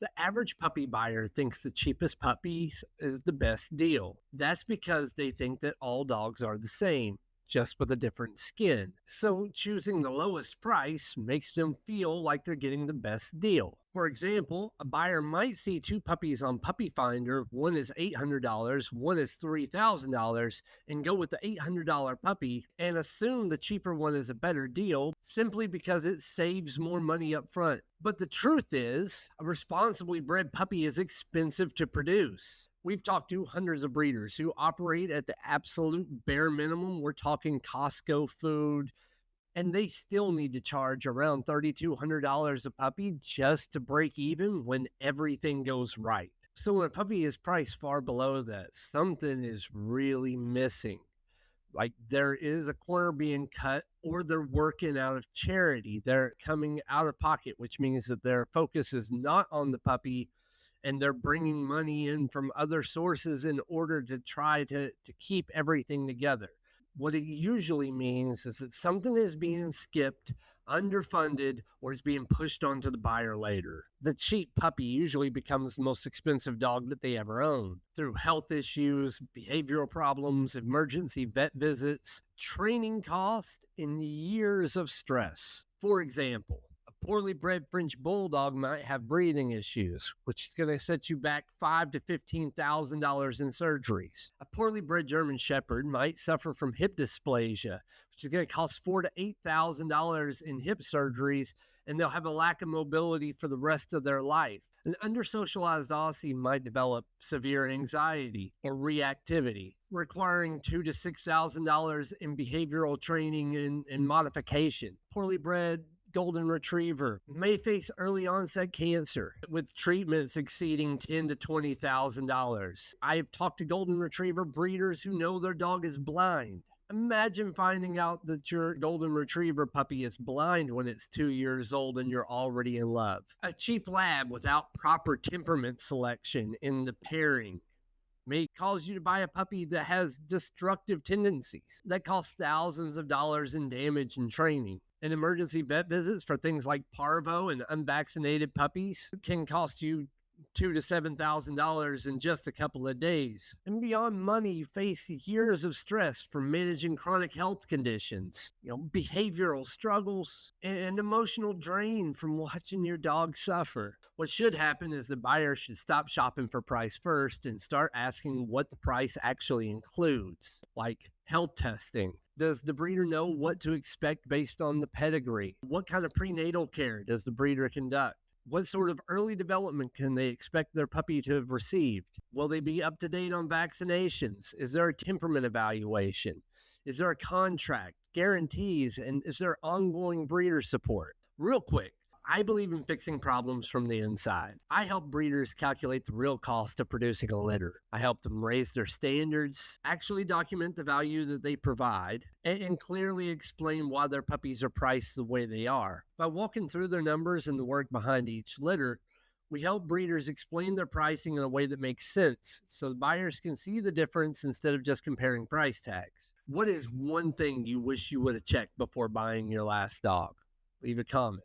The average puppy buyer thinks the cheapest puppies is the best deal. That's because they think that all dogs are the same, just with a different skin. So choosing the lowest price makes them feel like they're getting the best deal. For example, a buyer might see two puppies on Puppy Finder, one is $800, one is $3,000, and go with the $800 puppy and assume the cheaper one is a better deal simply because it saves more money up front. But the truth is, a responsibly bred puppy is expensive to produce. We've talked to hundreds of breeders who operate at the absolute bare minimum. We're talking Costco food, and they still need to charge around $3,200 a puppy just to break even when everything goes right. So when a puppy is priced far below that, something is really missing. Like there is a corner being cut, or they're working out of charity. They're coming out of pocket, which means that their focus is not on the puppy, and they're bringing money in from other sources in order to try to keep everything together. What it usually means is that something is being skipped, underfunded, or is being pushed onto the buyer later. The cheap puppy usually becomes the most expensive dog that they ever own through health issues, behavioral problems, emergency vet visits, training costs, and years of stress. For example, poorly bred French bulldog might have breathing issues, which is going to set you back $5,000 to $15,000 in surgeries. A poorly bred German Shepherd might suffer from hip dysplasia, which is going to cost $4,000 to $8,000 in hip surgeries, and they'll have a lack of mobility for the rest of their life. An under-socialized Aussie might develop severe anxiety or reactivity, requiring $2,000 to $6,000 in behavioral training and modification. Poorly bred Golden Retriever may face early onset cancer with treatments exceeding $10,000 to $20,000. I've talked to Golden Retriever breeders who know their dog is blind. Imagine finding out that your Golden Retriever puppy is blind when it's 2 years old and you're already in love. A cheap lab without proper temperament selection in the pairing may cause you to buy a puppy that has destructive tendencies that costs thousands of dollars in damage and training. And emergency vet visits for things like parvo and unvaccinated puppies can cost you $2,000 to $7,000 in just a couple of days. And beyond money, you face years of stress from managing chronic health conditions, behavioral struggles, and emotional drain from watching your dog suffer. What should happen is the buyer should stop shopping for price first and start asking what the price actually includes, like health testing. Does the breeder know what to expect based on the pedigree? What kind of prenatal care does the breeder conduct? What sort of early development can they expect their puppy to have received? Will they be up to date on vaccinations? Is there a temperament evaluation? Is there a contract, guarantees, and is there ongoing breeder support? Real quick, I believe in fixing problems from the inside. I help breeders calculate the real cost of producing a litter. I help them raise their standards, actually document the value that they provide, and clearly explain why their puppies are priced the way they are. By walking through their numbers and the work behind each litter, we help breeders explain their pricing in a way that makes sense so the buyers can see the difference instead of just comparing price tags. What is one thing you wish you would have checked before buying your last dog? Leave a comment.